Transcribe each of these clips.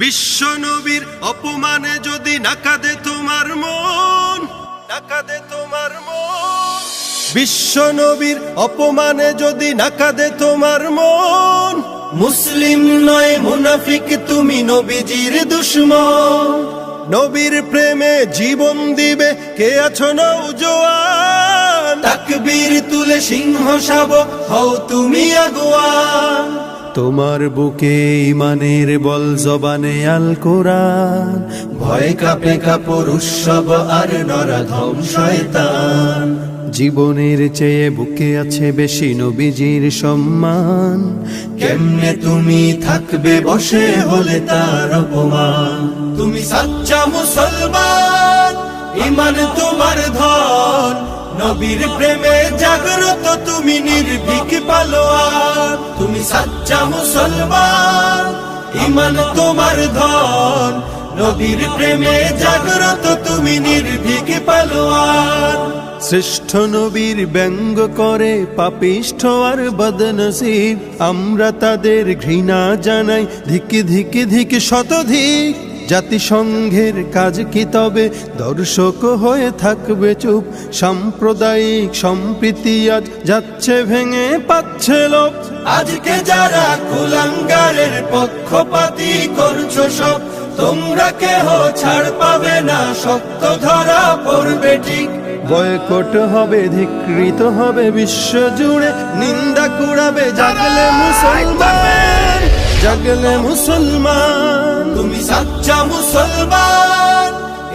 বিশ্ব নবীর অপমানে যদি না কাঁদে তোমার মন, না কাঁদে তোমার মন। বিশ্ব নবীর অপমানে যদি না কাঁদে তোমার মন, মুসলিম নয় মুনাফিক তুমি, নবীজির দুশমন। নবীর প্রেমে জীবন দিবে কে আছো নওজোয়ান, তাকবীর তুলে সিংহ শাবক হও তুমি আগুয়ান। তোমার বুকে ইমানের বল, জবানে আল কোরআন, ভয় কাঁপে কাপড় উৎসব আর নরাধম শয়তান। জীবনের চেয়ে বুকে আছে বেশি নবীজির সম্মান, কেমনে তুমি থাকবে বসে হলে তার অপমান। তুমি সাচ্চা মুসলমান, ইমান তোমার ধন, নবীর প্রেমে জাগ্রত তুমি নির্ভীক পালোয়ান। তুমি সাচ্চা মুসলমান, ইমান তোমার ধন, নবীর প্রেমে জাগ্রত তুমি নির্ভীক পালোয়ান। শ্রেষ্ঠ নবীর ব্যঙ্গ করে পাপিষ্ঠ আর বদনসিব, আমরা তাদের ঘৃণা জানাই ধিক ধিক ধিক শতধিক। জাতিসংঘের কাজ কি তবে দর্শক হয়ে থাকবে চুপ, সাম্প্রদায়িক সম্প্রীতি আজ যাচ্ছে ভেঙে পাচ্ছে লোক। আজকে যারা কুলাঙ্গারের পক্ষপাতী করছো সব, তোমরা কেহ ছাড় পাবে না, সত্য ধরা পড়বে ঠিক। বয়কট হবে, ধিকৃত হবে বিশ্ব জুড়ে, নিন্দা কুড়াবে জাগলে মুসলমান, জাগলে মুসলমান। তুমি সাচ্চা মুসলমান,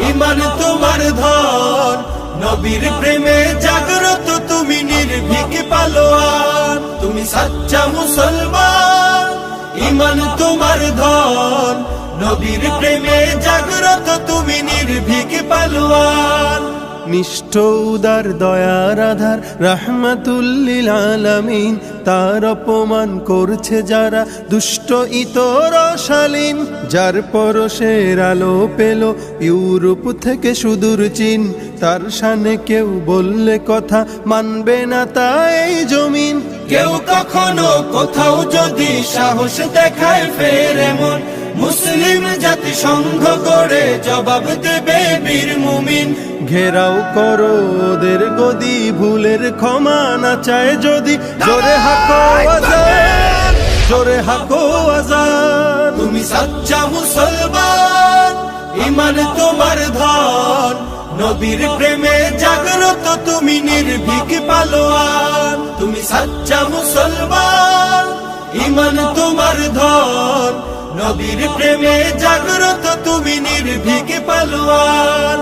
ইমান তোমার ধন, নবীর প্রেমে জাগ্রত তুমি নির্ভীক পালোয়ান। তুমি সাচ্চা মুসলমান, ইমান তোমার ধন, নবীর প্রেমে জাগ্রত তুমি নির্ভীক পালোয়ান। নিষ্ঠ উদার দয়ার আধার রাহমাতুল লিল আলামিন, তার অপমান করছে যারা দুষ্ট ইতর শালীন। যার পরশের আলো পেল ইউরোপ থেকে সুদূর চীন, তার শানে কেউ বললে কথা মানবে না তা এই জমিন। কেউ কখনো কোথাও যদি সাহস দেখায় ফের এমন, মুসলিম জাতি সংঘ করে জবাব দেবে বীর মুমিন। ঘেরাও করো ওদের গদি, ভুলের ক্ষমা না চায় যদি, জোরে হাকো আজান, জোরে হাকো আজান। তুমি সাচ্চা মুসলমান, ইমান তোমার ধন, নবীর প্রেমে জাগ্রত তুমি নির্ভীক পালোয়ান। তুমি সাচ্চা মুসলমান, ইমান তোমার ধন, নবীর প্রেমে জাগ্রত তুমি নির্ভীক পালোয়ান।